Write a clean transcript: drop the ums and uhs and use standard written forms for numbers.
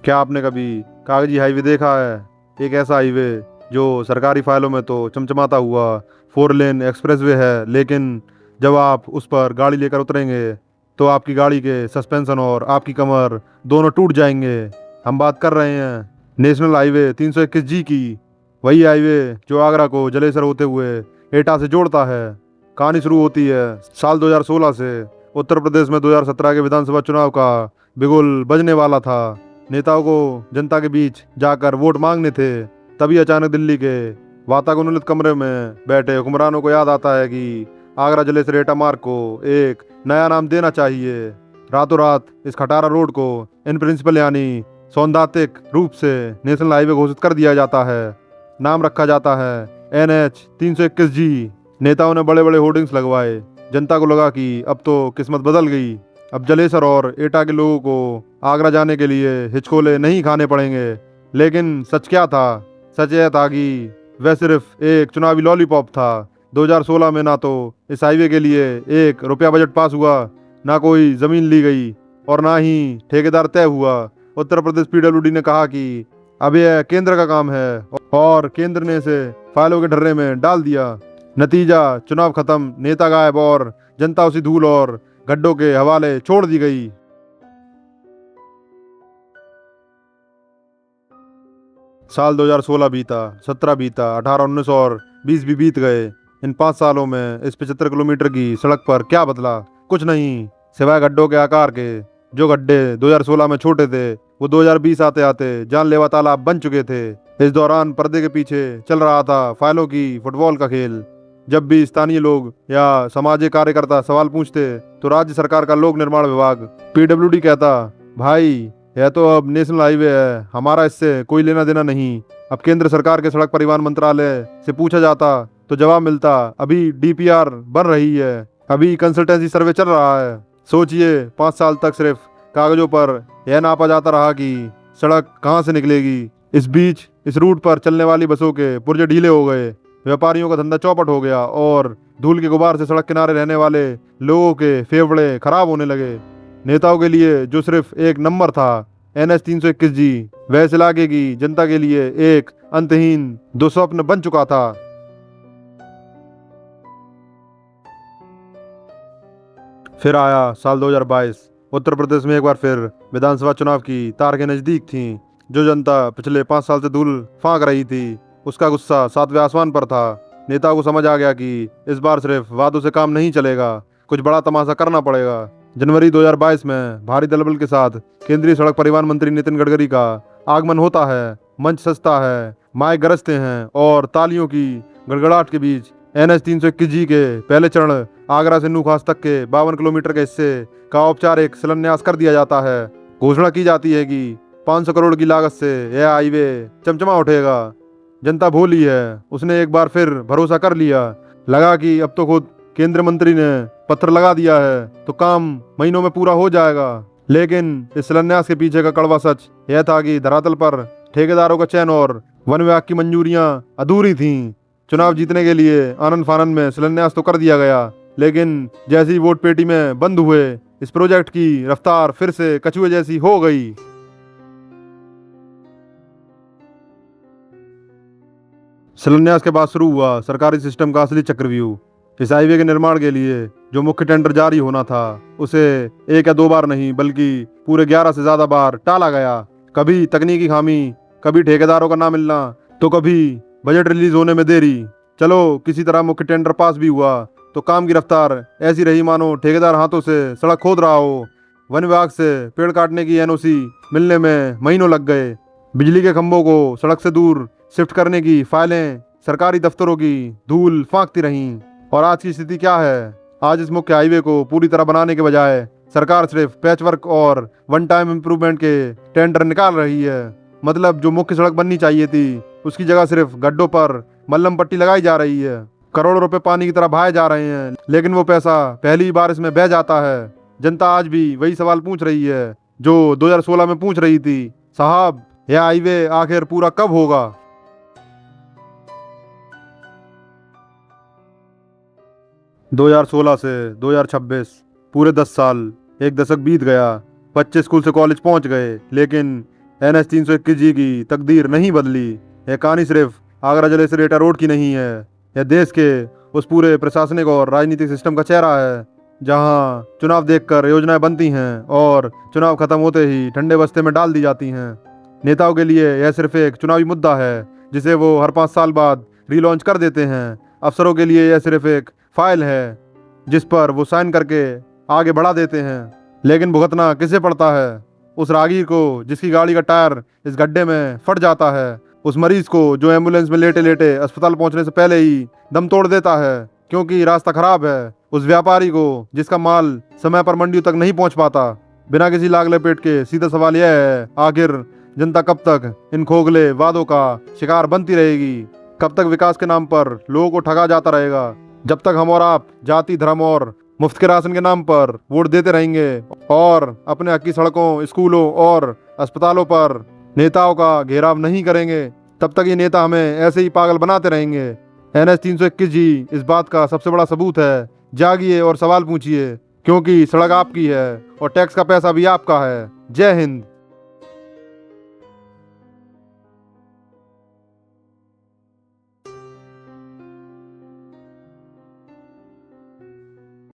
क्या आपने कभी कागजी हाईवे देखा है? एक ऐसा हाईवे जो सरकारी फाइलों में तो चमचमाता हुआ 4 लेन एक्सप्रेसवे है, लेकिन जब आप उस पर गाड़ी लेकर उतरेंगे तो आपकी गाड़ी के सस्पेंशन और आपकी कमर दोनों टूट जाएंगे। हम बात कर रहे हैं नेशनल हाईवे 321G की। वही हाईवे जो आगरा को जलेसर होते हुए एटा से जोड़ता है। कहानी शुरू होती है साल 2016 से। उत्तर प्रदेश में 2017 के विधानसभा चुनाव का बिगुल बजने वाला था। नेताओं को जनता के बीच जाकर वोट मांगने थे। तभी अचानक दिल्ली के वातानुकूलित कमरे में बैठे हुक्मरानों को याद आता है कि आगरा जलेसर एटा मार्ग को एक नया नाम देना चाहिए। रातों रात इस खटारा रोड को इन प्रिंसिपल यानी सौंदातिक रूप से नेशनल हाईवे घोषित कर दिया जाता है। नाम रखा जाता है NH 321G। नेताओं ने बड़े बड़े होर्डिंग्स लगवाए। जनता को लगा कि अब तो किस्मत बदल गई। अब जलेसर और एटा के लोगों को आगरा जाने के लिए हिचकोले नहीं खाने पड़ेंगे। लेकिन सच क्या था? सच यह था कि वह सिर्फ एक चुनावी लॉलीपॉप था। 2016 में ना तो इस हाईवे के लिए ₹1 बजट पास हुआ, ना कोई जमीन ली गई और ना ही ठेकेदार तय हुआ। उत्तर प्रदेश PWD ने कहा कि अब यह केंद्र का काम है और केंद्र ने इसे फाइलों के ढर्रे में डाल दिया। नतीजा चुनाव खत्म, नेता गायब और जनता उसी धूल और गड्ढों के हवाले छोड़ दी गई। साल 2016 बीता, 17 बीता, 18, 19 और 20 भी बीत गए। इन 5 सालों में इस 75 किलोमीटर की सड़क पर क्या बदला? कुछ नहीं, सिवाय गड्ढों के आकार के। जो गड्ढे 2016 में छोटे थे वो 2020 आते आते जानलेवा तालाब बन चुके थे। इस दौरान पर्दे के पीछे चल रहा था फाइलों की फुटबॉल का खेल। जब भी स्थानीय लोग या सामाजिक कार्यकर्ता सवाल पूछते तो राज्य सरकार का लोक निर्माण विभाग PWD कहता, भाई यह तो अब नेशनल हाईवे है, हमारा इससे कोई लेना देना नहीं। अब केंद्र सरकार के सड़क परिवहन मंत्रालय से पूछा जाता तो जवाब मिलता, अभी DPR बन रही है, अभी कंसल्टेंसी सर्वे चल रहा है। सोचिए, 5 साल तक सिर्फ कागजों पर यह नापा जाता रहा कि सड़क कहाँ से निकलेगी। इस बीच इस रूट पर चलने वाली बसों के पुर्जे ढीले हो गए, व्यापारियों का धंधा चौपट हो गया और धूल के गुबार से सड़क किनारे रहने वाले लोगों के फेफड़े खराब होने लगे। नेताओं के लिए जो सिर्फ एक नंबर था NH 321G, वह इस इलाके की जनता के लिए एक अंतहीन दुस्वप्न बन चुका था। फिर आया साल 2022। उत्तर प्रदेश में एक बार फिर विधानसभा चुनाव की तारीखें नजदीक थीं। जो जनता पिछले 5 साल से धूल फांक रही थी उसका गुस्सा 7वें आसमान पर था। नेताओं को समझ आ गया कि इस बार सिर्फ वादों से काम नहीं चलेगा, कुछ बड़ा तमाशा करना पड़ेगा। जनवरी 2022 में भारी दलबल के साथ केंद्रीय सड़क परिवहन मंत्री नितिन गडकरी का आगमन होता है। मंच सजता है, माइक गरजते हैं और तालियों की गड़गड़ाहट के बीच NH 321G के पहले चरण आगरा से नूखास तक के 52 किलोमीटर के हिस्से का औपचारिक शिलान्यास कर दिया जाता है। घोषणा की जाती है कि 500 करोड़ की लागत से यह हाईवे चमचमा उठेगा। जनता भोली है, उसने एक बार फिर भरोसा कर लिया। लगा कि अब तो खुद केंद्र मंत्री ने पत्थर लगा दिया है तो काम महीनों में पूरा हो जाएगा। लेकिन इस शिलान्यास के पीछे का कड़वा सच यह था कि धरातल पर ठेकेदारों का चयन और वन विभाग की मंजूरियां अधूरी थीं। चुनाव जीतने के लिए आनंद फानंद में शिलान्यास तो कर दिया गया, लेकिन जैसे ही वोट पेटी में बंद हुए इस प्रोजेक्ट की रफ्तार फिर से कछुए जैसी हो गई। शिलान्यास के बाद शुरू हुआ सरकारी सिस्टम का असली चक्रव्यूह। इस हाईवे के निर्माण के लिए जो मुख्य टेंडर जारी होना था उसे 1 या 2 बार नहीं बल्कि पूरे 11 से ज्यादा बार टाला गया। कभी तकनीकी खामी, कभी ठेकेदारों का ना मिलना, तो कभी बजट रिलीज होने में देरी। चलो किसी तरह मुख्य टेंडर पास भी हुआ तो काम की रफ्तार ऐसी रही मानो ठेकेदार हाथों से सड़क खोद रहा हो। वन विभाग से पेड़ काटने की NOC मिलने में महीनों लग गए। बिजली के खंभों को सड़क से दूर शिफ्ट करने की फाइलें सरकारी दफ्तरों की धूल फांकती रहीं। और आज की स्थिति क्या है? आज इस मुख्य हाईवे को पूरी तरह बनाने के बजाय सरकार सिर्फ पैचवर्क और वन टाइम इम्प्रूवमेंट के टेंडर निकाल रही है। मतलब जो मुख्य सड़क बननी चाहिए थी उसकी जगह सिर्फ गड्ढों पर मल्लम पट्टी लगाई जा रही है। करोड़ों रुपए पानी की तरह बहाए जा रहे हैं, लेकिन वो पैसा पहली बार इसमें बह जाता है। जनता आज भी वही सवाल पूछ रही है जो 2016 में पूछ रही थी, साहब यह हाईवे आखिर पूरा कब होगा? 2016 से 2026 पूरे 10 साल, एक दशक बीत गया। बच्चे स्कूल से कॉलेज पहुंच गए, लेकिन NH 321G की तकदीर नहीं बदली। यह कहानी सिर्फ आगरा जिले से रेटा रोड की नहीं है, यह देश के उस पूरे प्रशासनिक और राजनीतिक सिस्टम का चेहरा है जहां चुनाव देखकर योजनाएं बनती हैं और चुनाव खत्म होते ही ठंडे बस्ते में डाल दी जाती हैं। नेताओं के लिए यह सिर्फ एक चुनावी मुद्दा है जिसे वो हर 5 साल बाद रीलॉन्च कर देते हैं। अफसरों के लिए यह सिर्फ एक फाइल है जिस पर वो साइन करके आगे बढ़ा देते हैं। लेकिन भुगतना किसे पड़ता है? उस राहगीर को जिसकी गाड़ी का टायर इस गड्ढे में फट जाता है, उस मरीज को जो एम्बुलेंस में लेटे लेटे अस्पताल पहुंचने से पहले ही दम तोड़ देता है क्योंकि रास्ता खराब है, उस व्यापारी को जिसका माल समय पर मंडियों तक नहीं पहुंच पाता। बिना किसी लाग लपेट के सीधा सवाल यह है, आखिर जनता कब तक इन खोखले वादों का शिकार बनती रहेगी? कब तक विकास के नाम पर लोगों को ठगा जाता रहेगा? जब तक हम और आप जाति, धर्म और मुफ्त के राशन के नाम पर वोट देते रहेंगे और अपने हक की सड़कों, स्कूलों और अस्पतालों पर नेताओं का घेराव नहीं करेंगे, तब तक ये नेता हमें ऐसे ही पागल बनाते रहेंगे। NH 321G इस बात का सबसे बड़ा सबूत है। जागिए और सवाल पूछिए, क्योंकि सड़क आपकी है और टैक्स का पैसा भी आपका है। जय हिंद।